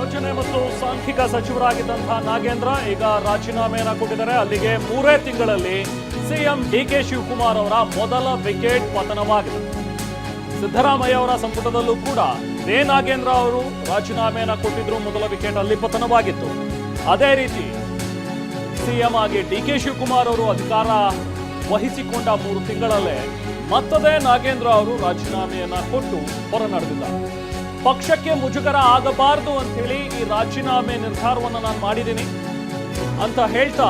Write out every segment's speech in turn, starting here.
ಯೋಜನೆ ಮತ್ತು ಸಾಂಖ್ಯಿಕ ಸಚಿವರಾಗಿದ್ದಂತಹ ನಾಗೇಂದ್ರ ಈಗ ರಾಜೀನಾಮೆಯನ್ನ ಕೊಟ್ಟಿದ್ದಾರೆ. ಅಲ್ಲಿಗೆ 3 ತಿಂಗಳಲ್ಲಿ ಸಿಎಂ ಡಿಕೆ ಶಿವಕುಮಾರ್ ಅವರ ಮೊದಲ ವಿಕೆಟ್ ಪತನವಾಗಿದೆ. ಸಿದ್ದರಾಮಯ್ಯ ಅವರ ಸಂಪುಟದಲ್ಲೂ ಕೂಡ ದೇ ನಾಗೇಂದ್ರ ಅವರು ರಾಜೀನಾಮೆಯನ್ನ ಕೊಟ್ಟಿದ್ರು, ಮೊದಲ ವಿಕೆಟ್ ಅಲ್ಲಿ ಪತನವಾಗಿತ್ತು. ಅದೇ ರೀತಿ ಸಿಎಂ ಆಗಿ ಡಿಕೆ ಶಿವಕುಮಾರ್ ಅವರು ಅಧಿಕಾರ ವಹಿಸಿಕೊಂಡ 3 ತಿಂಗಳಲ್ಲೇ ಮತ್ತದೇ ನಾಗೇಂದ್ರ ಅವರು ರಾಜೀನಾಮೆಯನ್ನ ಕೊಟ್ಟು ಹೊರ ನಡೆದಿದ್ದಾರೆ. ಪಕ್ಷಕ್ಕೆ ಮುಜುಗರ ಆಗಬಾರದು ಅಂತ ಹೇಳಿ ಈ ರಾಜೀನಾಮೆ ನಿರ್ಧಾರವನ್ನು ನಾನು ಮಾಡಿದ್ದೀನಿ ಅಂತ ಹೇಳ್ತಾ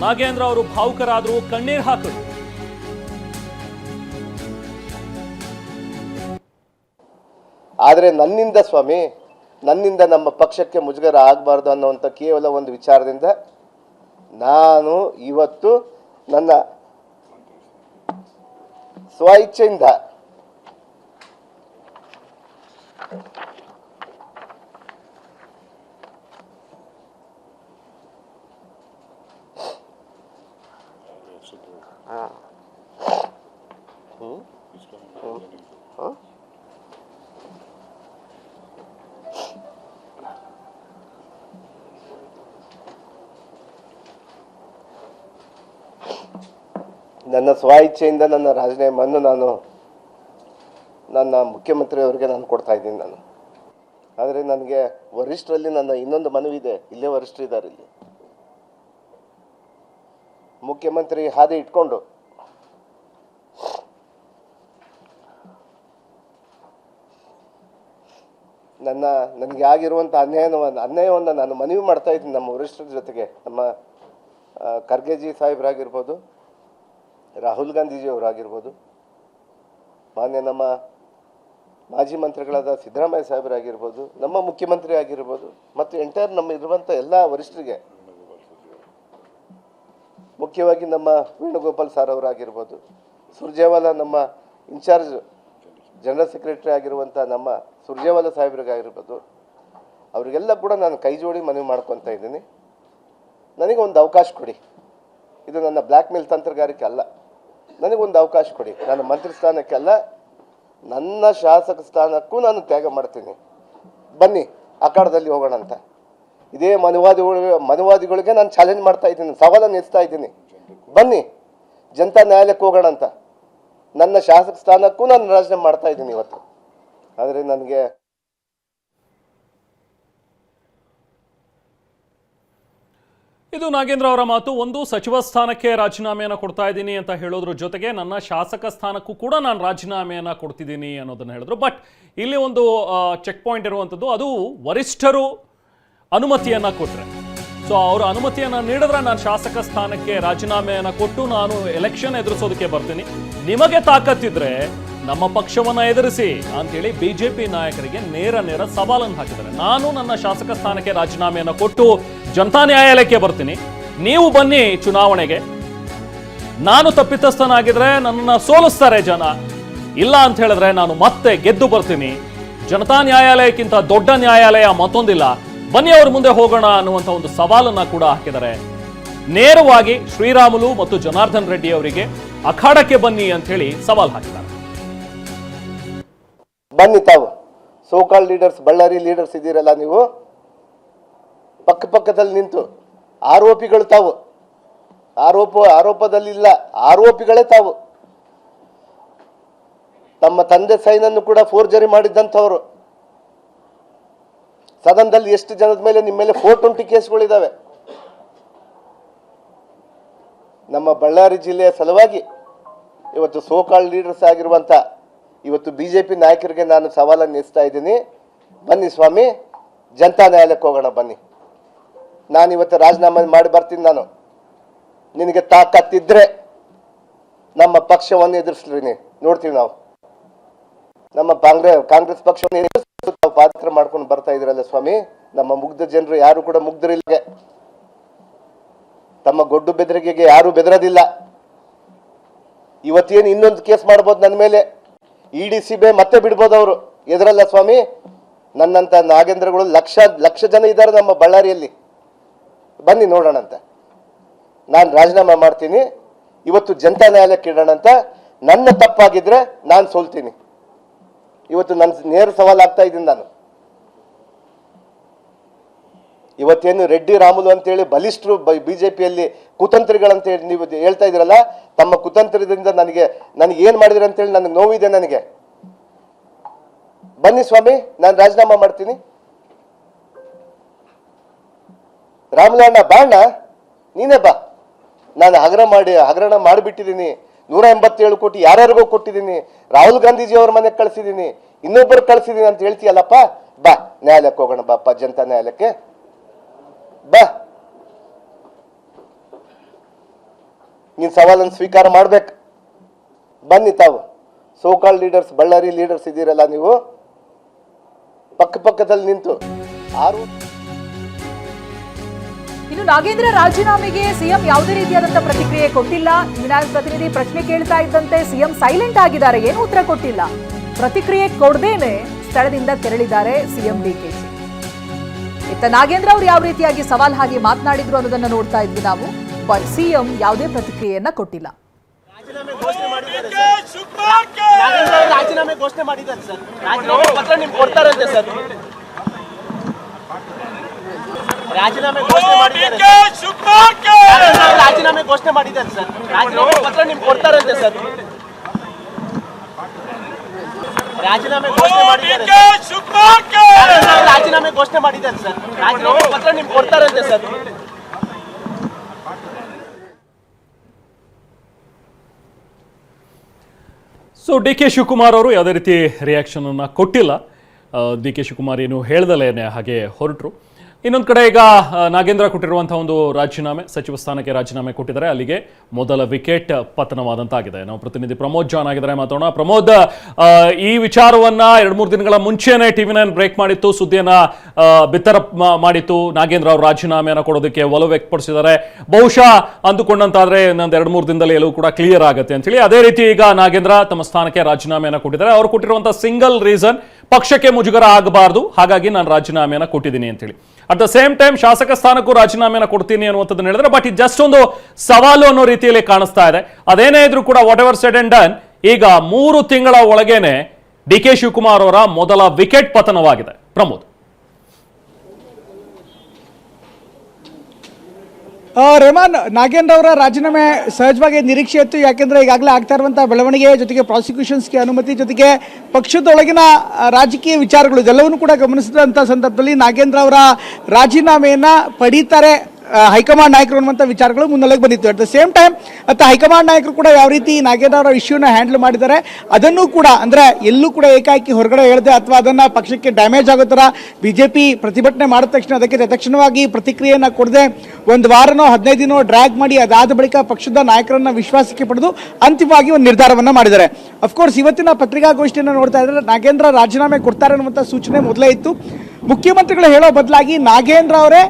ನಾಗೇಂದ್ರ ಅವರು ಭಾವುಕರಾದ್ರು, ಕಣ್ಣೀರ್ ಹಾಕಿದ್ರು. ಆದರೆ ನನ್ನಿಂದ ಸ್ವಾಮಿ, ನನ್ನಿಂದ ನಮ್ಮ ಪಕ್ಷಕ್ಕೆ ಮುಜುಗರ ಆಗಬಾರ್ದು ಅನ್ನುವಂಥ ಕೇವಲ ಒಂದು ವಿಚಾರದಿಂದ ನಾನು ಇವತ್ತು ನನ್ನ ಸ್ವ ಇಚ್ಛೆಯಿಂದ ನನ್ನ ಸ್ವ ಇಚ್ಛೆಯಿಂದ ನನ್ನ ರಾಜೀನಾಮೆಯನ್ನು ನಾನು ನನ್ನ ಮುಖ್ಯಮಂತ್ರಿಯವರಿಗೆ ನಾನು ಕೊಡ್ತಾ ಇದ್ದೀನಿ ನಾನು. ಆದರೆ ನನಗೆ ವರಿಷ್ಠರಲ್ಲಿ ನನ್ನ ಇನ್ನೊಂದು ಮನವಿ ಇದೆ. ಇಲ್ಲೇ ವರಿಷ್ಠರಿದ್ದಾರೆ, ಇಲ್ಲಿ ಮುಖ್ಯಮಂತ್ರಿ ಹಾದಿ ಇಟ್ಕೊಂಡು ನನಗೆ ಆಗಿರುವಂಥ ಅನ್ಯಾಯವನ್ನು ನಾನು ಮನವಿ ಮಾಡ್ತಾ ಇದ್ದೀನಿ ನಮ್ಮ ವರಿಷ್ಠರ ಜೊತೆಗೆ. ನಮ್ಮ ಖರ್ಗೆಜಿ ಸಾಹೇಬರಾಗಿರ್ಬೋದು, ರಾಹುಲ್ ಗಾಂಧೀಜಿಯವರಾಗಿರ್ಬೋದು, ಮಾನ್ಯ ನಮ್ಮ ಮಾಜಿ ಮಂತ್ರಿಗಳಾದ ಸಿದ್ದರಾಮಯ್ಯ ಸಾಹೇಬರಾಗಿರ್ಬೋದು, ನಮ್ಮ ಮುಖ್ಯಮಂತ್ರಿ ಆಗಿರ್ಬೋದು, ಮತ್ತು ಎಂಟೈರ್ ನಮ್ಮ ಇರುವಂಥ ಎಲ್ಲ ವರಿಷ್ಠರಿಗೆ, ಮುಖ್ಯವಾಗಿ ನಮ್ಮ ವೇಣುಗೋಪಾಲ್ ಸರ್ ಅವರಾಗಿರ್ಬೋದು, ಸುರ್ಜೇವಾಲಾ ನಮ್ಮ ಇನ್ಚಾರ್ಜ್ ಜನರಲ್ ಸೆಕ್ರೆಟರಿ ಆಗಿರುವಂಥ ನಮ್ಮ ಸುರ್ಜೇವಾಲಾ ಸಾಹೇಬ್ರಿಗಾಗಿರ್ಬೋದು, ಅವರಿಗೆಲ್ಲ ಕೂಡ ನಾನು ಕೈ ಜೋಡಿ ಮನವಿ ಮಾಡ್ಕೊತಾ ಇದ್ದೀನಿ. ನನಗೆ ಒಂದು ಅವಕಾಶ ಕೊಡಿ. ಇದು ನನ್ನ ಬ್ಲ್ಯಾಕ್ ಮೇಲ್ ತಂತ್ರಗಾರಿಕೆ ಅಲ್ಲ. ನನಗೊಂದು ಅವಕಾಶ ಕೊಡಿ. ನಾನು ಮಂತ್ರಿ ಸ್ಥಾನಕ್ಕೆ ಅಲ್ಲ, ನನ್ನ ಶಾಸಕ ಸ್ಥಾನಕ್ಕೂ ನಾನು ತ್ಯಾಗ ಮಾಡ್ತೀನಿ. ಬನ್ನಿ ಅಖಾಡದಲ್ಲಿ ಹೋಗೋಣ ಅಂತ ಇದೇ ಮನುವಾದಿಗಳಿಗೆ ನಾನು ಚಾಲೆಂಜ್ ಮಾಡ್ತಾ ಇದ್ದೀನಿ, ಸವಾಲನ್ನು ಎತ್ತಾ ಇದ್ದೀನಿ. ಬನ್ನಿ ಜನತಾ ನ್ಯಾಯಾಲಯಕ್ಕೆ ಹೋಗೋಣ ಅಂತ. ನನ್ನ ಶಾಸಕ ಸ್ಥಾನಕ್ಕೂ ನಾನು ರಾಜೀನಾಮೆ ಮಾಡ್ತಾ ಇದ್ದೀನಿ ಇವತ್ತು. ಆದರೆ ನನಗೆ ಇದು ನಾಗೇಂದ್ರ ಅವರ ಮಾತು. ಒಂದು, ಸಚಿವ ಸ್ಥಾನಕ್ಕೆ ರಾಜೀನಾಮೆಯನ್ನು ಕೊಡ್ತಾ ಇದ್ದೀನಿ ಅಂತ ಹೇಳೋದ್ರ ಜೊತೆಗೆ ನನ್ನ ಶಾಸಕ ಸ್ಥಾನಕ್ಕೂ ಕೂಡ ನಾನು ರಾಜೀನಾಮೆಯನ್ನು ಕೊಡ್ತಿದ್ದೀನಿ ಅನ್ನೋದನ್ನು ಹೇಳಿದ್ರು. ಬಟ್ ಇಲ್ಲಿ ಒಂದು ಚೆಕ್ ಪಾಯಿಂಟ್ ಇರುವಂಥದ್ದು, ಅದು ವರಿಷ್ಠರು ಅನುಮತಿಯನ್ನು ಕೊಟ್ಟರೆ, ಸೊ ಅವರು ಅನುಮತಿಯನ್ನು ನೀಡಿದ್ರೆ ನಾನು ಶಾಸಕ ಸ್ಥಾನಕ್ಕೆ ರಾಜೀನಾಮೆಯನ್ನು ಕೊಟ್ಟು ನಾನು ಎಲೆಕ್ಷನ್ ಎದುರಿಸೋದಕ್ಕೆ ಬರ್ತೀನಿ. ನಿಮಗೆ ತಾಕತ್ತಿದ್ರೆ ನಮ್ಮ ಪಕ್ಷವನ್ನು ಎದುರಿಸಿ ಅಂತೇಳಿ ಬಿಜೆಪಿ ನಾಯಕರಿಗೆ ನೇರ ಸವಾಲನ್ನು ಹಾಕಿದ್ದಾರೆ. ನಾನು ನನ್ನ ಶಾಸಕ ಸ್ಥಾನಕ್ಕೆ ರಾಜೀನಾಮೆಯನ್ನು ಕೊಟ್ಟು ಜನತಾ ನ್ಯಾಯಾಲಯಕ್ಕೆ ಬರ್ತೀನಿ, ನೀವು ಬನ್ನಿ ಚುನಾವಣೆಗೆ. ನಾನು ತಪ್ಪಿತಸ್ಥನಾಗಿದ್ರೆ ನನ್ನನ್ನು ಸೋಲಿಸ್ತಾರೆ ಜನ, ಇಲ್ಲ ಅಂತ ಹೇಳಿದ್ರೆ ನಾನು ಮತ್ತೆ ಗೆದ್ದು ಬರ್ತೀನಿ. ಜನತಾ ನ್ಯಾಯಾಲಯಕ್ಕಿಂತ ದೊಡ್ಡ ನ್ಯಾಯಾಲಯ ಮತ್ತೊಂದಿಲ್ಲ, ಬನ್ನಿ ಅವ್ರ ಮುಂದೆ ಹೋಗೋಣ ಅನ್ನುವಂಥ ಒಂದು ಸವಾಲನ್ನ ಕೂಡ ಹಾಕಿದ್ದಾರೆ. ನೇರವಾಗಿ ಶ್ರೀರಾಮುಲು ಮತ್ತು ಜನಾರ್ದನ್ ರೆಡ್ಡಿ ಅವರಿಗೆ ಅಖಾಡಕ್ಕೆ ಬನ್ನಿ ಅಂತ ಹೇಳಿ ಸವಾಲ್ ಹಾಕಿದ್ದಾರೆ. ಬನ್ನಿ, ತಾವು ಸೋಕಾಲ್ ಲೀಡರ್ಸ್, ಬಳ್ಳಾರಿ ಲೀಡರ್ಸ್ ಇದ್ದೀರಲ್ಲ, ನೀವು ಪಕ್ಕದಲ್ಲಿ ನಿಂತು ಆರೋಪಿಗಳು ತಾವು, ಆರೋಪದಲ್ಲಿಲ್ಲ, ಆರೋಪಿಗಳೇ ತಾವು. ತಮ್ಮ ತಂದೆ ಸೈನನ್ನು ಕೂಡ ಫೋರ್ಜರಿ ಮಾಡಿದ್ದಂಥವ್ರು. ಸದನದಲ್ಲಿ ಎಷ್ಟು ಜನದ ಮೇಲೆ ನಿಮ್ಮ ಮೇಲೆ 420 ಕೇಸ್ಗಳಿದ್ದಾವೆ. ನಮ್ಮ ಬಳ್ಳಾರಿ ಜಿಲ್ಲೆಯ ಸಲುವಾಗಿ ಇವತ್ತು ಸೋಕಾಲ್ ಲೀಡರ್ಸ್ ಆಗಿರುವಂಥ ಇವತ್ತು ಬಿಜೆಪಿ ನಾಯಕರಿಗೆ ನಾನು ಸವಾಲನ್ನು ಎಸ್ತಾ ಇದ್ದೀನಿ. ಬನ್ನಿ ಸ್ವಾಮಿ, ಜನತಾ ನ್ಯಾಯಾಲಯಕ್ಕೆ ಹೋಗೋಣ ಬನ್ನಿ. ನಾನು ಇವತ್ತು ರಾಜೀನಾಮೆ ಮಾಡಿ ಬರ್ತೀನಿ. ನಾನು ನಿನಗೆ ತಾಕತ್ತಿದ್ರೆ ನಮ್ಮ ಪಕ್ಷವನ್ನು ಎದುರಿಸ್ತೀನಿ, ನೋಡ್ತೀವಿ ನಾವು. ನಮ್ಮ ಕಾಂಗ್ರೆಸ್ ಪಕ್ಷವನ್ನು ತಾವು ಪಾತ್ರ ಮಾಡ್ಕೊಂಡು ಬರ್ತಾ ಇದ್ರಲ್ಲ ಸ್ವಾಮಿ. ನಮ್ಮ ಮುಗ್ಧ ಜನರು ಯಾರು ಕೂಡ ಮುಗ್ಧರಿಲ್ಲ, ತಮ್ಮ ಗೊಡ್ಡು ಬೆದರಿಕೆಗೆ ಯಾರು ಬೆದರೋದಿಲ್ಲ. ಇವತ್ತೇನು ಇನ್ನೊಂದು ಕೇಸ್ ಮಾಡ್ಬೋದು ನನ್ನ ಮೇಲೆ, ಇಡಿ ಸಿಬಿಐ ಮತ್ತೆ ಬಿಡ್ಬೋದು ಅವರು, ಎದುರಲ್ಲ ಸ್ವಾಮಿ. ನನ್ನಂತ ನಾಗೇಂದ್ರಗಳು ಲಕ್ಷ ಜನ ಇದ್ದಾರೆ ನಮ್ಮ ಬಳ್ಳಾರಿಯಲ್ಲಿ. ಬನ್ನಿ ನೋಡೋಣ ಅಂತ. ನಾನು ರಾಜೀನಾಮೆ ಮಾಡ್ತೀನಿ, ಇವತ್ತು ಜನತಾ ನ್ಯಾಯಾಲಯಕ್ಕೆ ಇಡೋಣ ಅಂತ. ನನ್ನ ತಪ್ಪಾಗಿದ್ರೆ ನಾನು ಸೋಲ್ತೀನಿ. ಇವತ್ತು ನನ್ನ ನೇರ ಸವಾಲು ಆಗ್ತಾ ಇದ್ದೀನಿ ನಾನು. ಇವತ್ತೇನು ರೆಡ್ಡಿ ರಾಮುಲು ಅಂತೇಳಿ ಬಲಿಷ್ಠರು BJPಯಲ್ಲಿ ಕುತಂತ್ರಿಗಳಂತೇಳಿ ನೀವು ಹೇಳ್ತಾ ಇದ್ದೀರಲ್ಲ, ತಮ್ಮ ಕುತಂತ್ರದಿಂದ ನನಗೆ ಏನು ಮಾಡಿದ್ರಿ ಅಂತೇಳಿ ನನಗೆ ನೋವಿದೆ. ನನಗೆ ಬನ್ನಿ ಸ್ವಾಮಿ, ನಾನು ರಾಜೀನಾಮೆ ಮಾಡ್ತೀನಿ. ರಾಮುಲು ಅಣ್ಣ ಬಾಣ, ನೀನೇ ಬಾ. ನಾನು ಹಗರಣ ಮಾಡಿಬಿಟ್ಟಿದ್ದೀನಿ. 187 ಕೋಟಿ ಯಾರ್ಯಾರಿಗೋ ಕೊಟ್ಟಿದ್ದೀನಿ. ರಾಹುಲ್ ಗಾಂಧೀಜಿ ಅವ್ರ ಮನೆಗೆ ಕಳಿಸಿದ್ದೀನಿ, ಇನ್ನೊಬ್ಬರು ಕಳಿಸಿದ್ದೀನಿ ಅಂತ ಹೇಳ್ತೀಯಲ್ಲಪ್ಪ. ಬಾ, ನ್ಯಾಯಾಲಯಕ್ಕೆ ಹೋಗೋಣ ಬಾಪ್ಪ, ಜನತಾ ನ್ಯಾಯಾಲಯಕ್ಕೆ ಬಾ. ನೀನು ಸವಾಲನ್ನು ಸ್ವೀಕಾರ ಮಾಡ್ಬೇಕು. ಬನ್ನಿ ತಾವು ಸೋಕಾಲ್ ಲೀಡರ್ಸ್, ಬಳ್ಳಾರಿ ಲೀಡರ್ಸ್ ಇದ್ದೀರಲ್ಲ, ನೀವು ಪಕ್ಕದಲ್ಲಿ ನಿಂತು ಇನ್ನು ನಾಗೇಂದ್ರ ರಾಜೀನಾಮೆಗೆ ಸಿಎಂ ಯಾವುದೇ ರೀತಿಯಾದಂತಹ ಪ್ರತಿಕ್ರಿಯೆ ಕೊಟ್ಟಿಲ್ಲ. ವಿನಾಯಕ್ ಪ್ರತಿನಿಧಿ ಪ್ರಶ್ನೆ ಕೇಳ್ತಾ ಇದ್ದಂತೆ ಸಿಎಂ ಸೈಲೆಂಟ್ ಆಗಿದ್ದಾರೆ, ಏನು ಉತ್ತರ ಕೊಟ್ಟಿಲ್ಲ. ಪ್ರತಿಕ್ರಿಯೆ ಕೊಡದೇನೆ ಸ್ಥಳದಿಂದ ತೆರಳಿದ್ದಾರೆ ಸಿಎಂ ಡಿಕೆಶಿ. ಇತ್ತ ನಾಗೇಂದ್ರ ಅವರು ಯಾವ ರೀತಿಯಾಗಿ ಸವಾಲ್ ಹಾಗೆ ಮಾತನಾಡಿದ್ರು ಅನ್ನೋದನ್ನ ನೋಡ್ತಾ ಇದ್ವಿ ನಾವು. ಬಟ್ ಸಿಎಂ ಯಾವುದೇ ಪ್ರತಿಕ್ರಿಯೆಯನ್ನ ಕೊಟ್ಟಿಲ್ಲ. ರಾಜೀನಾಮೆ ಘೋಷಣೆ ಮಾಡಿದ್ದಾರೆ ಸರ್. ರಾಜೀನಾಮೆ ಪತ್ರ ನಿಮ್ಗೆ ಕೊಡ್ತಾರಂತೆ ಸರ್. ರಾಜೀನಾಮೆ ಘೋಷಣೆ ಮಾಡಿದ್ದಾರೆ ಸರ್. ರಾಜೀನಾಮೆ ಪತ್ರ ನಿಮ್ಗೆ ಕೊಡ್ತಾರಂತೆ ಸರ್. ರಾಜೀನಾಮೆ ಘೋಷಣೆ ಮಾಡಿದ್ದಾರೆ ಸರ್. ರಾಜೀನಾಮೆ ಪತ್ರ ನಿಮ್ಗೆ ಕೊಡ್ತಾರಂತೆ ಸರ್. ಸೊ DK ಶಿವಕುಮಾರ್ ಅವರು ಯಾವುದೇ ರೀತಿ ರಿಯಾಕ್ಷನನ್ನು ಕೊಟ್ಟಿಲ್ಲ. DK ಶಿವಕುಮಾರ್ ಏನು ಹೇಳ್ದಲೇನೆ ಹಾಗೆ ಹೊರಟರು. ಇನ್ನೊಂದು ಕಡೆ ಈಗ ನಾಗೇಂದ್ರ ಕೊಟ್ಟಿರುವಂತಹ ಒಂದು ರಾಜೀನಾಮೆ, ಸಚಿವ ಸ್ಥಾನಕ್ಕೆ ರಾಜೀನಾಮೆ ಕೊಟ್ಟಿದ್ದಾರೆ. ಅಲ್ಲಿಗೆ ಮೊದಲ ವಿಕೆಟ್ ಪತನವಾದಂತಾಗಿದೆ. ನಾವು ಪ್ರತಿನಿಧಿ ಪ್ರಮೋದ್ ಜಾನ್ ಆಗಿದ್ದಾರೆ, ಮಾತಾಡೋಣ. ಪ್ರಮೋದ್, ಈ ವಿಚಾರವನ್ನ 2-3 ದಿನಗಳ ಮುಂಚೆನೆ TV9 ಬ್ರೇಕ್ ಮಾಡಿತ್ತು, ಸುದ್ದಿಯನ್ನ ಬಿತ್ತರ ಮಾಡಿತ್ತು. ನಾಗೇಂದ್ರ ಅವರು ರಾಜೀನಾಮೆಯನ್ನು ಕೊಡೋದಕ್ಕೆ ಒಲವು ವ್ಯಕ್ತಪಡಿಸಿದ್ದಾರೆ. ಬಹುಶಃ ಅಂದುಕೊಂಡಂತಾದ್ರೆ ಇನ್ನೊಂದು 2-3 ದಿನದಲ್ಲಿ ಎಲ್ಲವೂ ಕೂಡ ಕ್ಲಿಯರ್ ಆಗುತ್ತೆ ಅಂತ ಹೇಳಿ. ಅದೇ ರೀತಿ ಈಗ ನಾಗೇಂದ್ರ ತಮ್ಮ ಸ್ಥಾನಕ್ಕೆ ರಾಜೀನಾಮೆಯನ್ನು ಕೊಟ್ಟಿದ್ದಾರೆ. ಅವರು ಕೊಟ್ಟಿರುವಂತಹ ಸಿಂಗಲ್ ರೀಸನ್, ಪಕ್ಷಕ್ಕೆ ಮುಜುಗರ ಆಗಬಾರ್ದು, ಹಾಗಾಗಿ ನಾನು ರಾಜೀನಾಮೆಯನ್ನು ಕೊಟ್ಟಿದ್ದೀನಿ ಅಂತ ಹೇಳಿ. ಅಟ್ ದ ಸೇಮ್ ಟೈಮ್ ಶಾಸಕ ಸ್ಥಾನಕ್ಕೂ ರಾಜೀನಾಮೆಯನ್ನು ಕೊಡ್ತೀನಿ ಅನ್ನುವಂಥದ್ದನ್ನು ಹೇಳಿದ್ರೆ, ಬಟ್ ಇದು ಜಸ್ಟ್ ಒಂದು ಸವಾಲು ಅನ್ನೋ ರೀತಿಯಲ್ಲಿ ಕಾಣಿಸ್ತಾ ಇದೆ. ಅದೇನೇ ಇದ್ರೂ ಕೂಡ what ever said and done, ಈಗ 3 ತಿಂಗಳ ಒಳಗೇನೆ DK ಶಿವಕುಮಾರ್ ಅವರ ಮೊದಲ ವಿಕೆಟ್ ಪತನವಾಗಿದೆ. ಪ್ರಮೋದ್. ರೆಹಮಾನ್, ನಾಗೇಂದ್ರ ಅವರ ರಾಜೀನಾಮೆ ಸಹಜವಾಗಿ ನಿರೀಕ್ಷೆ ಇತ್ತು. ಯಾಕೆಂದ್ರೆ ಈಗಾಗಲೇ ಆಗ್ತಾ ಇರುವಂತಹ ಬೆಳವಣಿಗೆ ಜೊತೆಗೆ ಪ್ರಾಸಿಕ್ಯೂಷನ್ಸ್ಗೆ ಅನುಮತಿ ಜೊತೆಗೆ ಪಕ್ಷದೊಳಗಿನ ರಾಜಕೀಯ ವಿಚಾರಗಳು ಇದೆಲ್ಲವನ್ನೂ ಕೂಡ ಗಮನಿಸಿದಂಥ ಸಂದರ್ಭದಲ್ಲಿ ನಾಗೇಂದ್ರ ಅವರ ರಾಜೀನಾಮೆಯನ್ನ ಪಡೀತಾರೆ ಹೈಕಮಾಂಡ್ ನಾಯಕರು ಅನ್ನುವಂಥ ವಿಚಾರಗಳು ಮುನ್ನೆಲೆಗೆ ಬಂದಿತ್ತು. At the same time high command ನಾಯಕರು ಕೂಡ ಯಾವ ರೀತಿ ನಾಗೇಂದ್ರ ಅವರ ಇಶ್ಯೂನ ಹ್ಯಾಂಡಲ್ ಮಾಡಿದ್ದಾರೆ ಅದನ್ನು ಕೂಡ, ಅಂದ್ರೆ ಎಲ್ಲೂ ಕೂಡ ಏಕಾಏಕಿ ಹೊರಗಡೆ ಹೇಳದೆ ಅಥವಾ ಅದನ್ನ ಪಕ್ಷಕ್ಕೆ ಡ್ಯಾಮೇಜ್ ಆಗೋ ಥರ ಬಿಜೆಪಿ ಪ್ರತಿಭಟನೆ ಮಾಡಿದ ತಕ್ಷಣ ಅದಕ್ಕೆ ತಕ್ಷಣವಾಗಿ ಪ್ರತಿಕ್ರಿಯೆಯನ್ನು ಕೊಡದೆ 1 ವಾರನೋ 15 ದಿನೋ ಡ್ರ್ಯಾಗ್ ಮಾಡಿ ಅದಾದ ಬಳಿಕ ಪಕ್ಷದ ನಾಯಕರನ್ನ ವಿಶ್ವಾಸಕ್ಕೆ ಪಡೆದು ಅಂತಿಮವಾಗಿ ಒಂದು ನಿರ್ಧಾರವನ್ನ ಮಾಡಿದ್ದಾರೆ. ಅಫ್ಕೋರ್ಸ್ ಇವತ್ತಿನ ಪತ್ರಿಕಾಗೋಷ್ಠಿಯನ್ನು ನೋಡ್ತಾ ಇದ್ರೆ ನಾಗೇಂದ್ರ ರಾಜೀನಾಮೆ ಕೊಡ್ತಾರೆ ಅನ್ನುವಂಥ ಸೂಚನೆ ಮೊದಲೇ ಇತ್ತು. ಮುಖ್ಯಮಂತ್ರಿಗಳು ಹೇಳೋ ಬದಲಾಗಿ ನಾಗೇಂದ್ರ ಅವರೇ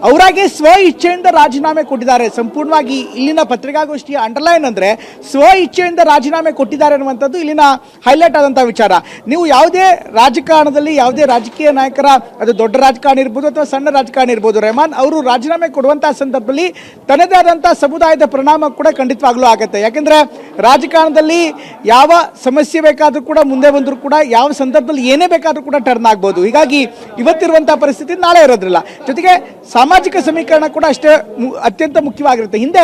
ಅವರಾಗೆ ಸ್ವ ಇಚ್ಛೆಯಿಂದ ರಾಜೀನಾಮೆ ಕೊಟ್ಟಿದ್ದಾರೆ. ಸಂಪೂರ್ಣವಾಗಿ ಇಲ್ಲಿನ ಪತ್ರಿಕಾಗೋಷ್ಠಿಯ ಅಂಡರ್ಲೈನ್ ಅಂದ್ರೆ ಸ್ವ ಇಚ್ಛೆಯಿಂದ ರಾಜೀನಾಮೆ ಕೊಟ್ಟಿದ್ದಾರೆ ಅನ್ನುವಂಥದ್ದು ಇಲ್ಲಿನ ಹೈಲೈಟ್ ಆದಂತಹ ವಿಚಾರ. ನೀವು ಯಾವುದೇ ರಾಜಕಾರಣದಲ್ಲಿ ಯಾವುದೇ ರಾಜಕೀಯ ನಾಯಕರ, ಅದು ದೊಡ್ಡ ರಾಜಕಾರಣ ಇರ್ಬೋದು ಅಥವಾ ಸಣ್ಣ ರಾಜಕಾರಣ ಇರ್ಬೋದು, ರೆಹಮಾನ್ ಅವರು ರಾಜೀನಾಮೆ ಕೊಡುವಂತಹ ಸಂದರ್ಭದಲ್ಲಿ ತನ್ನದೇ ಆದಂತಹ ಸಮುದಾಯದ ಪರಿಣಾಮ ಕೂಡ ಖಂಡಿತವಾಗ್ಲೂ ಆಗುತ್ತೆ. ಯಾಕೆಂದ್ರೆ ರಾಜಕಾರಣದಲ್ಲಿ ಯಾವ ಸಮಸ್ಯೆ ಬೇಕಾದ್ರೂ ಕೂಡ ಮುಂದೆ ಬಂದರೂ ಕೂಡ ಯಾವ ಸಂದರ್ಭದಲ್ಲಿ ಏನೇ ಬೇಕಾದ್ರೂ ಕೂಡ ಟರ್ನ್ ಆಗ್ಬೋದು. ಹೀಗಾಗಿ ಇವತ್ತಿರುವಂತಹ ಪರಿಸ್ಥಿತಿ ನಾಳೆ ಇರೋದ್ರಿಲ್ಲ. ಜೊತೆಗೆ ಸಾಮಾಜಿಕ ಸಮೀಕರಣ ಕೂಡ ಅಷ್ಟೇ ಅತ್ಯಂತ ಮುಖ್ಯವಾಗಿರುತ್ತೆ. ಹಿಂದೆ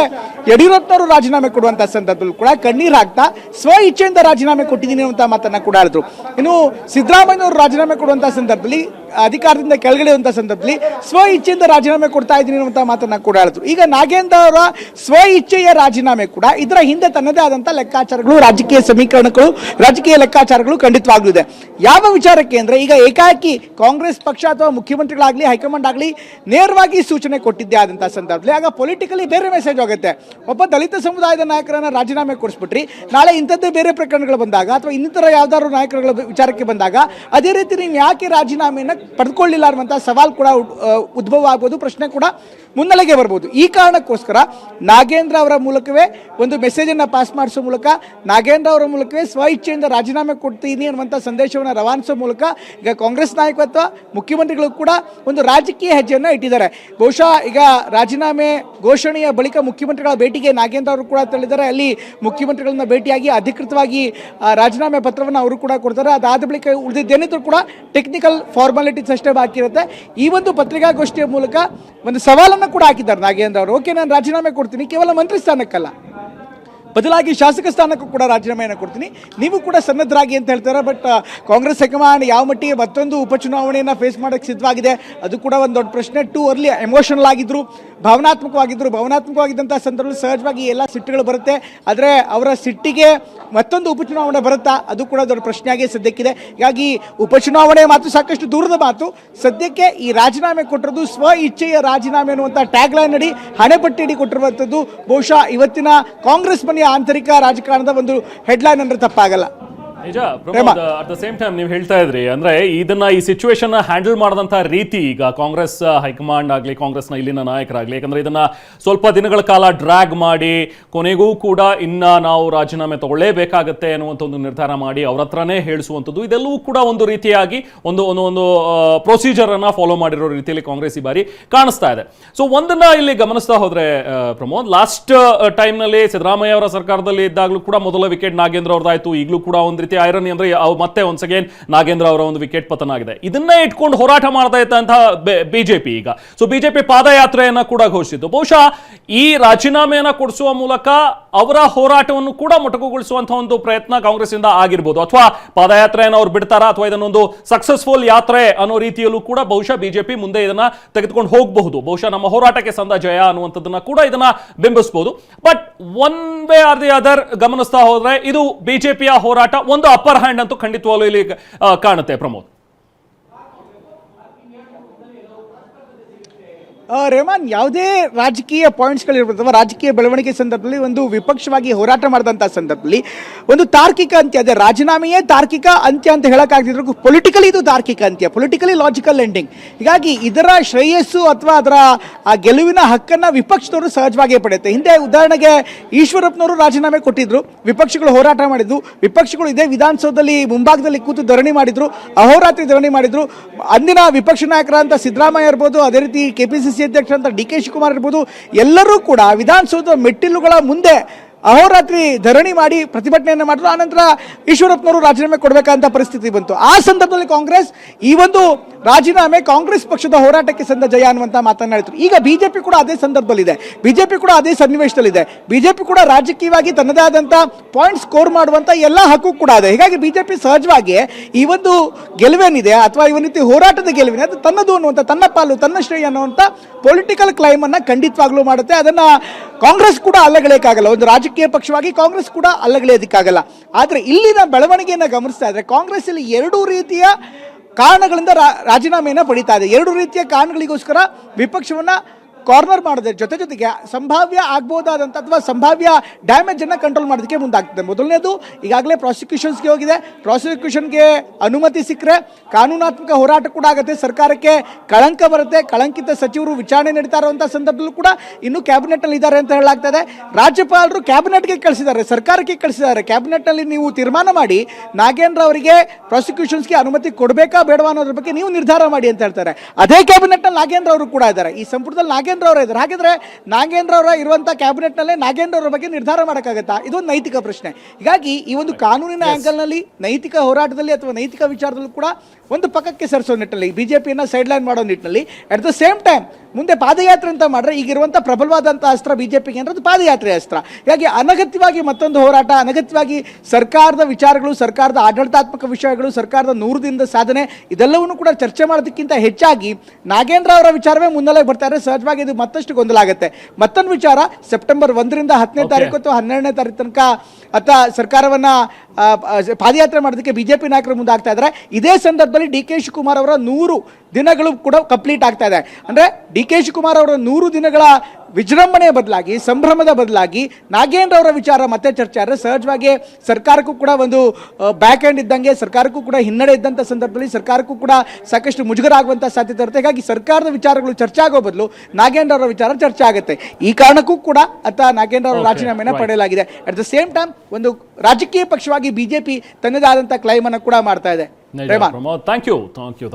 ಯಡಿಯೂರಪ್ಪನವರು ರಾಜೀನಾಮೆ ಕೊಡುವಂತಹ ಸಂದರ್ಭದಲ್ಲೂ ಕೂಡ ಕಣ್ಣೀರು ಹಾಕ್ತಾ ಸ್ವ ಇಚ್ಛೆಯಿಂದ ರಾಜೀನಾಮೆ ಕೊಟ್ಟಿದ್ದೀನಿ ಅಂತ ಮಾತನ್ನ ಕೂಡ ಹೇಳಿದ್ರು. ಇನ್ನು ಸಿದ್ದರಾಮಯ್ಯನವರು ರಾಜೀನಾಮೆ ಕೊಡುವಂತಹ ಸಂದರ್ಭದಲ್ಲಿ, ಅಧಿಕಾರದಿಂದ ಕೆಳಗಡೆ ಇರುವಂತಹ ಸಂದರ್ಭದಲ್ಲಿ ಸ್ವ ಇಚ್ಛೆಯಿಂದ ರಾಜೀನಾಮೆ ಕೊಡ್ತಾ ಇದ್ದೀನಿ ಅನ್ನುವಂಥ ಮಾತನ್ನ ಕೂಡ ಹೇಳಿದ್ರು. ಈಗ ನಾಗೇಂದ್ರ ಅವರ ಸ್ವ ಇಚ್ಛೆಯ ರಾಜೀನಾಮೆ ಕೂಡ ಇದರ ಹಿಂದೆ ತನ್ನದೇ ಆದಂತಹ ಲೆಕ್ಕಾಚಾರಗಳು, ರಾಜಕೀಯ ಸಮೀಕರಣಗಳು, ರಾಜಕೀಯ ಲೆಕ್ಕಾಚಾರಗಳು ಖಂಡಿತವಾಗ್ಲೂ ಇದೆ. ಯಾವ ವಿಚಾರಕ್ಕೆ ಅಂದ್ರೆ, ಈಗ ಏಕಾಏಕಿ ಕಾಂಗ್ರೆಸ್ ಪಕ್ಷ ಅಥವಾ ಮುಖ್ಯಮಂತ್ರಿಗಳಾಗ್ಲಿ ಹೈಕಮಾಂಡ್ ಆಗಲಿ ನೇರವಾಗಿ ಸೂಚನೆ ಕೊಟ್ಟಿದ್ದೆ ಆದಂತಹ ಸಂದರ್ಭದಲ್ಲಿ ಆಗ ಪೊಲಿಟಿಕಲಿ ಬೇರೆ ಮೆಸೇಜ್ ಹೋಗುತ್ತೆ. ಒಬ್ಬ ದಲಿತ ಸಮುದಾಯದ ನಾಯಕರನ್ನ ರಾಜೀನಾಮೆ ಕೊಡಿಸ್ಬಿಟ್ರಿ, ನಾಳೆ ಇಂಥದ್ದೇ ಬೇರೆ ಪ್ರಕರಣಗಳು ಬಂದಾಗ ಅಥವಾ ಇನ್ನಿತರ ಯಾವ್ದಾದ್ರು ನಾಯಕರುಗಳ ವಿಚಾರಕ್ಕೆ ಬಂದಾಗ ಅದೇ ರೀತಿ ನೀವು ಯಾಕೆ ರಾಜೀನಾಮೆಯನ್ನು ಪಡೆದುಕೊಳ್ಳಿಲ್ಲ ಅನ್ನುವಂಥ ಸವಾಲು ಕೂಡ ಉದ್ಭವ ಆಗ್ಬೋದು, ಪ್ರಶ್ನೆ ಕೂಡ ಮುನ್ನೆಲೆಗೆ ಬರ್ಬೋದು. ಈ ಕಾರಣಕ್ಕೋಸ್ಕರ ನಾಗೇಂದ್ರ ಅವರ ಮೂಲಕವೇ ಒಂದು ಮೆಸೇಜನ್ನು ಪಾಸ್ ಮಾಡಿಸೋ ಮೂಲಕ, ನಾಗೇಂದ್ರ ಅವರ ಮೂಲಕವೇ ಸ್ವ ಇಚ್ಛೆಯಿಂದ ರಾಜೀನಾಮೆ ಕೊಡ್ತೀನಿ ಅನ್ನುವಂಥ ಸಂದೇಶವನ್ನು ರವಾನಿಸೋ ಮೂಲಕ ಈಗ ಕಾಂಗ್ರೆಸ್ ನಾಯಕತ್ವ, ಮುಖ್ಯಮಂತ್ರಿಗಳು ಕೂಡ ಒಂದು ರಾಜಕೀಯ ಹೆಜ್ಜೆಯನ್ನು ಇಟ್ಟಿದ್ದಾರೆ. ಬಹುಶಃ ಈಗ ರಾಜೀನಾಮೆ ಘೋಷಣೆಯ ಬಳಿಕ ಮುಖ್ಯಮಂತ್ರಿಗಳ ಭೇಟಿಗೆ ನಾಗೇಂದ್ರ ಅವರು ಕೂಡ ತೆರಳಿದ್ದಾರೆ. ಅಲ್ಲಿ ಮುಖ್ಯಮಂತ್ರಿಗಳನ್ನ ಭೇಟಿಯಾಗಿ ಅಧಿಕೃತವಾಗಿ ರಾಜೀನಾಮೆ ಪತ್ರವನ್ನು ಅವರು ಕೂಡ ಕೊಡ್ತಾರೆ. ಅದಾದ ಬಳಿಕ ಉಳಿದಿದ್ದೇನಿದ್ರು ಕೂಡ ಟೆಕ್ನಿಕಲ್ ಫಾರ್ಮಾಲಿಟಿ ಫಾರ್ಮಾಲಿಟೀಸ್ ಅಷ್ಟೇ ಬಾಕಿ ಇರುತ್ತೆ. ಈ ಒಂದು ಪತ್ರಿಕಾಗೋಷ್ಠಿಯ ಮೂಲಕ ಒಂದು ಸವಾಲನ್ನು ಕೂಡ ಹಾಕಿದ್ದಾರೆ ನಾಗೇಂದ್ರ ಅವರು. ಓಕೆ, ನಾನು ರಾಜೀನಾಮೆ ಕೊಡ್ತೀನಿ, ಕೇವಲ ಮಂತ್ರಿ ಸ್ಥಾನಕ್ಕಲ್ಲ, ಬದಲಾಗಿ ಶಾಸಕ ಸ್ಥಾನಕ್ಕೂ ಕೂಡ ರಾಜೀನಾಮೆಯನ್ನು ಕೊಡ್ತೀನಿ, ನೀವು ಕೂಡ ಸನ್ನದ್ಧರಾಗಿ ಅಂತ ಹೇಳ್ತಾರೆ. ಬಟ್ ಕಾಂಗ್ರೆಸ್ ಹೈಕಮಾಂಡ್ ಯಾವ ಮಟ್ಟಿಗೆ ಮತ್ತೊಂದು ಉಪಚುನಾವಣೆಯನ್ನು ಫೇಸ್ ಮಾಡೋಕ್ಕೆ ಸಿದ್ಧವಾಗಿದೆ ಅದು ಕೂಡ ಒಂದು ದೊಡ್ಡ ಪ್ರಶ್ನೆ. ಟು ಅರ್ಲಿ ಎಮೋಷನಲ್ ಆಗಿದ್ರು, ಭಾವನಾತ್ಮಕವಾಗಿದ್ದಂಥ ಸಂದರ್ಭದಲ್ಲಿ ಸಹಜವಾಗಿ ಎಲ್ಲ ಸಿಟ್ಟುಗಳು ಬರುತ್ತೆ. ಆದರೆ ಅವರ ಸಿಟ್ಟಿಗೆ ಮತ್ತೊಂದು ಉಪಚುನಾವಣೆ ಬರುತ್ತಾ ಅದು ಕೂಡ ದೊಡ್ಡ ಪ್ರಶ್ನೆಯಾಗಿ ಸದ್ಯಕ್ಕಿದೆ. ಹೀಗಾಗಿ ಉಪಚುನಾವಣೆ ಮಾತು ಸಾಕಷ್ಟು ದೂರದ ಮಾತು. ಸದ್ಯಕ್ಕೆ ಈ ರಾಜೀನಾಮೆ ಕೊಟ್ಟಿರೋದು ಸ್ವ ಇಚ್ಛೆಯ ರಾಜೀನಾಮೆ ಅನ್ನುವಂಥ ಟ್ಯಾಗ್ಲೈನ್ ಅಡಿ ಹಣೆಪಟ್ಟಿಡಿ ಕೊಟ್ಟಿರುವಂಥದ್ದು ಬಹುಶಃ ಇವತ್ತಿನ ಕಾಂಗ್ರೆಸ್ ಮನೆಯ ಆಂತರಿಕ ರಾಜಕಾರಣದ ಒಂದು ಹೆಡ್ಲೈನ್ ಅಂದ್ರೆ ತಪ್ಪಾಗಲ್ಲ. ನಿಜ Pramod, at the same time ನೀವು ಹೇಳ್ತಾ ಇದ್ರಿ ಅಂದ್ರೆ ಈ ಸಿಚುವೇಶನ್ ಹ್ಯಾಂಡಲ್ ಮಾಡಿದಂತ ರೀತಿ ಈಗ ಕಾಂಗ್ರೆಸ್ ಹೈಕಮಾಂಡ್ ಆಗಲಿ, ಕಾಂಗ್ರೆಸ್ನ ಇಲ್ಲಿನ ನಾಯಕರಾಗಲಿ, ಯಾಕಂದ್ರೆ ಇದನ್ನ ಸ್ವಲ್ಪ ದಿನಗಳ ಕಾಲ ಡ್ರ್ಯಾಗ್ ಮಾಡಿ ಕೊನೆಗೂ ಕೂಡ ಇನ್ನ ನಾವು ರಾಜೀನಾಮೆ ತಗೊಳ್ಳೇಬೇಕಾಗತ್ತೆ ಅನ್ನುವಂಥ ಒಂದು ನಿರ್ಧಾರ ಮಾಡಿ ಅವ್ರ ಹತ್ರನೇ ಹೇಳಿಸುವಂಥದ್ದು, ಇದೆಲ್ಲವೂ ಕೂಡ ಒಂದು ರೀತಿಯಾಗಿ ಒಂದು ಪ್ರೊಸೀಜರ್ ಅನ್ನ ಫಾಲೋ ಮಾಡಿರೋ ರೀತಿಯಲ್ಲಿ ಕಾಂಗ್ರೆಸ್ ಈ ಬಾರಿ ಕಾಣಿಸ್ತಾ ಇದೆ. ಸೊ ಒಂದನ್ನ ಇಲ್ಲಿ ಗಮನಿಸ್ತಾ ಹೋದ್ರೆ ಪ್ರಮೋದ್, ಲಾಸ್ಟ್ ಟೈಮ್ ನಲ್ಲಿ ಸಿದ್ದರಾಮಯ್ಯ ಅವರ ಸರ್ಕಾರದಲ್ಲಿ ಇದ್ದಾಗಲೂ ಕೂಡ ಮೊದಲ ವಿಕೆಟ್ ನಾಗೇಂದ್ರ ಅವ್ರದ್ದಾಯ್ತು. ಈಗಲೂ ಕೂಡ ಒಂದು ಐರನಿ ಅಂದ್ರೆ ಮತ್ತೆ ಒನ್ಸ್ ಅಗೇನ್ ನಾಗೇಂದ್ರ ಅವರ ಒಂದು ವಿಕೆಟ್ ಪತನ ಆಗಿದೆ. ಇದನ್ನೇ ಇಟ್ಕೊಂಡು ಹೋರಾಟ ಮಾಡ್ತಾ ಇದ್ದಂತಹ ಬಿಜೆಪಿ ಈಗ ಬಿಜೆಪಿ ಪಾದಯಾತ್ರೆಯನ್ನ ಕೂಡ ಘೋಷಿಸಿತ್ತು. ಬಹುಶಃ ಈ ರಾಜೀನಾಮೆಯನ್ನ ಕೊಡಿಸುವ ಮೂಲಕ ಅವರ ಹೋರಾಟವನ್ನು ಕೂಡ ಮೊಟಕುಗೊಳಿಸುವಂತಹ ಒಂದು ಪ್ರಯತ್ನ ಕಾಂಗ್ರೆಸ್ ಇಂದ ಆಗಿರ್ಬೋದು, ಅಥವಾ ಪಾದಯಾತ್ರೆಯನ್ನು ಅವ್ರು ಬಿಡ್ತಾರಾ, ಅಥವಾ ಇದನ್ನೊಂದು ಸಕ್ಸಸ್ಫುಲ್ ಯಾತ್ರೆ ಅನ್ನೋ ರೀತಿಯಲ್ಲೂ ಕೂಡ ಬಹುಶಃ ಬಿಜೆಪಿ ಮುಂದೆ ಇದನ್ನ ತೆಗೆದುಕೊಂಡು ಹೋಗಬಹುದು. ಬಹುಶಃ ನಮ್ಮ ಹೋರಾಟಕ್ಕೆ ಸಂದ ಜಯ ಅನ್ನುವಂಥದ್ದನ್ನ ಕೂಡ ಇದನ್ನ ಬಿಂಬಿಸಬಹುದು. But one way or the other ಗಮನಿಸ್ತಾ ಹೋದ್ರೆ ಇದು ಬಿಜೆಪಿಯ ಹೋರಾಟ ಒಂದು ಅಪ್ಪರ್ ಹ್ಯಾಂಡ್ ಅಂತೂ ಖಂಡಿತವಾಗ್ಲೂ ಇಲ್ಲಿ ಕಾಣುತ್ತೆ ಪ್ರಮೋದ್. ರೆಹಮಾನ್, ಯಾವುದೇ ರಾಜಕೀಯ ಪಾಯಿಂಟ್ಸ್ಗಳಿರ್ಬೋದು ಅಥವಾ ರಾಜಕೀಯ ಬೆಳವಣಿಗೆ ಸಂದರ್ಭದಲ್ಲಿ ಒಂದು ವಿಪಕ್ಷವಾಗಿ ಹೋರಾಟ ಮಾಡಿದಂಥ ಸಂದರ್ಭದಲ್ಲಿ ಒಂದು ತಾರ್ಕಿಕ ಅಂತ್ಯ, ಅದೇ ರಾಜೀನಾಮೆಯೇ ತಾರ್ಕಿಕ ಅಂತ್ಯ ಅಂತ ಹೇಳೋಕ್ಕಾಗದಿದ್ರು ಪೊಲಿಟಿಕಲಿ ಇದು ತಾರ್ಕಿಕ ಅಂತ್ಯ, ಪೊಲಿಟಿಕಲಿ ಲಾಜಿಕಲ್ ಎಂಡಿಂಗ್. ಹೀಗಾಗಿ ಇದರ ಶ್ರೇಯಸ್ಸು ಅಥವಾ ಅದರ ಆ ಗೆಲುವಿನ ಹಕ್ಕನ್ನು ವಿಪಕ್ಷದವರು ಸಹಜವಾಗಿಯೇ ಪಡೆಯುತ್ತೆ. ಹಿಂದೆ ಉದಾಹರಣೆಗೆ ಈಶ್ವರಪ್ಪನವರು ರಾಜೀನಾಮೆ ಕೊಟ್ಟಿದ್ರು, ವಿಪಕ್ಷಗಳು ಹೋರಾಟ ಮಾಡಿದ್ರು, ವಿಪಕ್ಷಗಳು ಇದೇ ವಿಧಾನಸೌಧದಲ್ಲಿ ಮುಂಭಾಗದಲ್ಲಿ ಕೂತು ಧರಣಿ ಮಾಡಿದ್ರು, ಅಹೋರಾತ್ರಿ ಧರಣಿ ಮಾಡಿದ್ರು. ಅಂದಿನ ವಿಪಕ್ಷ ನಾಯಕರಾದಂಥ ಸಿದ್ದರಾಮಯ್ಯ ಇರ್ಬೋದು, ಅದೇ ರೀತಿ ಕೆಪಿಸಿಸಿ ಅಧ್ಯಕ್ಷರಂತ ಡಿ ಕೆ ಶಿವಕುಮಾರ್ ಇರ್ಬೋದು, ಎಲ್ಲರೂ ಕೂಡ ವಿಧಾನಸೌಧ ಮೆಟ್ಟಿಲುಗಳ ಮುಂದೆ ಅಹೋರಾತ್ರಿ ಧರಣಿ ಮಾಡಿ ಪ್ರತಿಭಟನೆಯನ್ನು ಮಾಡಿದ್ರು. ಆನಂತರ ಈಶ್ವರಪ್ಪನವರು ರಾಜೀನಾಮೆ ಕೊಡಬೇಕಂತ ಪರಿಸ್ಥಿತಿ ಬಂತು. ಆ ಸಂದರ್ಭದಲ್ಲಿ ಕಾಂಗ್ರೆಸ್ ಈ ಒಂದು ರಾಜೀನಾಮೆ ಕಾಂಗ್ರೆಸ್ ಪಕ್ಷದ ಹೋರಾಟಕ್ಕೆ ಸಂದ ಜಯ ಅನ್ನುವಂಥ ಮಾತನಾಡಿದ್ರು. ಈಗ ಬಿಜೆಪಿ ಕೂಡ ಅದೇ ಸಂದರ್ಭದಲ್ಲಿದೆ, ಬಿಜೆಪಿ ಕೂಡ ಅದೇ ಸನ್ನಿವೇಶದಲ್ಲಿದೆ. ಬಿಜೆಪಿ ಕೂಡ ರಾಜಕೀಯವಾಗಿ ತನ್ನದೇ ಆದಂಥ ಪಾಯಿಂಟ್ ಸ್ಕೋರ್ ಮಾಡುವಂಥ ಎಲ್ಲ ಹಕ್ಕು ಕೂಡ ಇದೆ. ಹೀಗಾಗಿ ಬಿಜೆಪಿ ಸಹಜವಾಗಿ ಈ ಒಂದು ಗೆಲುವೇನಿದೆ ಅಥವಾ ಈ ರೀತಿ ಹೋರಾಟದ ಗೆಲುವಿನ ಅದು ತನ್ನದು ಅನ್ನುವಂಥ, ತನ್ನ ಪಾಲು ತನ್ನ ಶ್ರೇಯ ಅನ್ನುವಂಥ ಪೊಲಿಟಿಕಲ್ ಕ್ಲೈಮ್ ಅನ್ನ ಖಂಡಿತವಾಗ್ಲೂ ಮಾಡುತ್ತೆ. ಅದನ್ನ ಕಾಂಗ್ರೆಸ್ ಕೂಡ ಅಲ್ಲಗಳೆಯಕ್ಕಾಗಲ್ಲ, ಒಂದು ರಾಜಕೀಯ ಪಕ್ಷವಾಗಿ ಕಾಂಗ್ರೆಸ್ ಕೂಡ ಅಲ್ಲಗಳೆಯೋದಕ್ಕಾಗಲ್ಲ. ಆದರೆ ಇಲ್ಲಿನ ಬೆಳವಣಿಗೆಯನ್ನು ಗಮನಿಸ್ತಾ ಇದ್ರೆ ಕಾಂಗ್ರೆಸ್ ಇಲ್ಲಿ ಎರಡೂ ರೀತಿಯ ಕಾರಣಗಳಿಂದ ರಾಜೀನಾಮೆಯನ್ನು ಪಡಿತಾ ಇದೆ. ಎರಡು ರೀತಿಯ ಕಾರಣಗಳಿಗೋಸ್ಕರ ವಿಪಕ್ಷವನ್ನ ಕಾರ್ನರ್ ಮಾಡೋದ್ರ ಜೊತೆಗೆ ಸಂಭಾವ್ಯ ಆಗ್ಬೋದಾದಂಥ ಅಥವಾ ಸಂಭಾವ್ಯ ಡ್ಯಾಮೇಜ್ ಅನ್ನು ಕಂಟ್ರೋಲ್ ಮಾಡೋದಕ್ಕೆ ಮುಂದಾಗ್ತದೆ. ಮೊದಲನೇದು, ಈಗಾಗಲೇ ಪ್ರಾಸಿಕ್ಯೂಷನ್ಸ್ಗೆ ಹೋಗಿದೆ, ಪ್ರಾಸಿಕ್ಯೂಷನ್ಗೆ ಅನುಮತಿ ಸಿಕ್ಕರೆ ಕಾನೂನಾತ್ಮಕ ಹೋರಾಟ ಕೂಡ ಆಗುತ್ತೆ, ಸರ್ಕಾರಕ್ಕೆ ಕಳಂಕ ಬರುತ್ತೆ, ಕಳಂಕಿತ ಸಚಿವರು ವಿಚಾರಣೆ ನಡೀತಾ ಇರುವಂಥ ಸಂದರ್ಭದಲ್ಲೂ ಕೂಡ ಇನ್ನೂ ಕ್ಯಾಬಿನೆಟ್ನಲ್ಲಿ ಇದ್ದಾರೆ ಅಂತ ಹೇಳಲಾಗ್ತದೆ. ರಾಜ್ಯಪಾಲರು ಕ್ಯಾಬಿನೆಟ್ಗೆ ಕಳಿಸಿದ್ದಾರೆ, ಸರ್ಕಾರಕ್ಕೆ ಕಳಿಸಿದ್ದಾರೆ. ಕ್ಯಾಬಿನೆಟ್ನಲ್ಲಿ ನೀವು ತೀರ್ಮಾನ ಮಾಡಿ ನಾಗೇಂದ್ರ ಅವರಿಗೆ ಪ್ರಾಸಿಕ್ಯೂಷನ್ಸ್ಗೆ ಅನುಮತಿ ಕೊಡಬೇಕಾ ಬೇಡವಾ ಅನ್ನೋದ್ರ ಬಗ್ಗೆ ನೀವು ನಿರ್ಧಾರ ಮಾಡಿ ಅಂತ ಹೇಳ್ತಾರೆ. ಅದೇ ಕ್ಯಾಬಿನೆಟ್ನಲ್ಲಿ ನಾಗೇಂದ್ರ ಅವರು ಕೂಡ ಇದ್ದಾರೆ, ಈ ಸಂಪುಟದಲ್ಲಿ ನಾಗೇಂದ್ರ ಅವರ ಇದ್ದಾರೆ. ಹಾಗಿದ್ರೆ ನಾಗೇಂದ್ರ ಅವರ ಇರುವಂತ ಕ್ಯಾಬಿನೆಟ್ ನಲ್ಲೇ ನಾಗೇಂದ್ರ ಅವರ ಬಗ್ಗೆ ನಿರ್ಧಾರ ಮಾಡಕ್ಕಾಗತ್ತಾ? ಇದೊಂದು ನೈತಿಕ ಪ್ರಶ್ನೆ. ಹೀಗಾಗಿ ಈ ಒಂದು ಕಾನೂನಿನ ಆಂಗಲ್ ನಲ್ಲಿ ನೈತಿಕ ಹೋರಾಟದಲ್ಲಿ ಅಥವಾ ನೈತಿಕ ವಿಚಾರದಲ್ಲೂ ಕೂಡ ಒಂದು ಪಕ್ಕಕ್ಕೆ ಸರಿಸೋ ನಿಟ್ಟಿನಲ್ಲಿ ಬಿಜೆಪಿಯನ್ನ ಸೈಡ್ ಲೈನ್ ಮಾಡೋ ನಿಟ್ಟಿನಲ್ಲಿ ಅಟ್ ದ ಸೇಮ್ ಟೈಮ್ ಮುಂದೆ ಪಾದಯಾತ್ರೆ ಅಂತ ಮಾಡ್ರೆ ಈಗಿರುವಂಥ ಪ್ರಬಲವಾದಂಥ ಅಸ್ತ್ರ ಬಿಜೆಪಿಗೆ ಅನ್ನೋದು ಪಾದಯಾತ್ರೆ ಅಸ್ತ್ರ. ಹೀಗಾಗಿ ಅನಗತ್ಯವಾಗಿ ಮತ್ತೊಂದು ಹೋರಾಟ, ಅನಗತ್ಯವಾಗಿ ಸರ್ಕಾರದ ವಿಚಾರಗಳು, ಸರ್ಕಾರದ ಆಡಳಿತಾತ್ಮಕ ವಿಷಯಗಳು, ಸರ್ಕಾರದ 100 ದಿನದ ಸಾಧನೆ ಇದೆಲ್ಲವನ್ನೂ ಕೂಡ ಚರ್ಚೆ ಮಾಡೋದಕ್ಕಿಂತ ಹೆಚ್ಚಾಗಿ ನಾಗೇಂದ್ರ ಅವರ ವಿಚಾರವೇ ಮುನ್ನೆಲೆಗೆ ಬರ್ತಾರೆ. ಸಹಜವಾಗಿ ಇದು ಮತ್ತಷ್ಟು ಗೊಂದಲ ಆಗುತ್ತೆ. ಮತ್ತೊಂದು ವಿಚಾರ, ಸೆಪ್ಟೆಂಬರ್ 1ರಿಂದ 10ನೇ ತಾರೀಕು ಅಥವಾ 12ನೇ ತಾರೀಕು ತನಕ ಸರ್ಕಾರವನ್ನ ಪಾದಯಾತ್ರೆ ಮಾಡೋದಕ್ಕೆ ಬಿಜೆಪಿ ನಾಯಕರು ಮುಂದಾಗ್ತಾ ಇದ್ದಾರೆ. ಇದೇ ಸಂದರ್ಭದಲ್ಲಿ ಡಿ ಕೆ ಶಿವಕುಮಾರ್ ಅವರ 100 ದಿನಗಳು ಕೂಡ ಕಂಪ್ಲೀಟ್ ಆಗ್ತಾ ಇದೆ. ಅಂದ್ರೆ ಡಿ ಕೆ ಶಿವಕುಮಾರ್ ಅವರ 100 ದಿನಗಳ ವಿಜೃಂಭಣೆಯ ಬದಲಾಗಿ, ಸಂಭ್ರಮದ ಬದಲಾಗಿ ನಾಗೇಂದ್ರ ಅವರ ವಿಚಾರ ಮತ್ತೆ ಚರ್ಚೆ ಆದರೆ ಸಹಜವಾಗಿ ಸರ್ಕಾರಕ್ಕೂ ಕೂಡ ಒಂದು ಬ್ಯಾಕ್ ಎಂಡ್ ಇದ್ದಂಗೆ, ಸರ್ಕಾರಕ್ಕೂ ಕೂಡ ಹಿನ್ನಡೆ ಇದ್ದಂಥ ಸಂದರ್ಭದಲ್ಲಿ ಸರ್ಕಾರಕ್ಕೂ ಕೂಡ ಸಾಕಷ್ಟು ಮುಜುಗರ ಆಗುವಂಥ ಸಾಧ್ಯತೆ ಇರುತ್ತೆ. ಹೀಗಾಗಿ ಸರ್ಕಾರದ ವಿಚಾರಗಳು ಚರ್ಚೆ ಆಗೋ ಬದಲು ನಾಗೇಂದ್ರ ಅವರ ವಿಚಾರ ಚರ್ಚೆ ಆಗುತ್ತೆ. ಈ ಕಾರಣಕ್ಕೂ ಕೂಡ ನಾಗೇಂದ್ರ ಅವರ ರಾಜೀನಾಮೆಯನ್ನು ಪಡೆಯಲಾಗಿದೆ. ಅಟ್ ದ ಸೇಮ್ ಟೈಮ್ ಒಂದು ರಾಜಕೀಯ ಪಕ್ಷವಾಗಿ ಬಿಜೆಪಿ ತನ್ನದೇ ಆದಂಥ ಕ್ಲೈಮ್ ಅನ್ನು ಕೂಡ ಮಾಡ್ತಾ ಇದೆ. Thank you.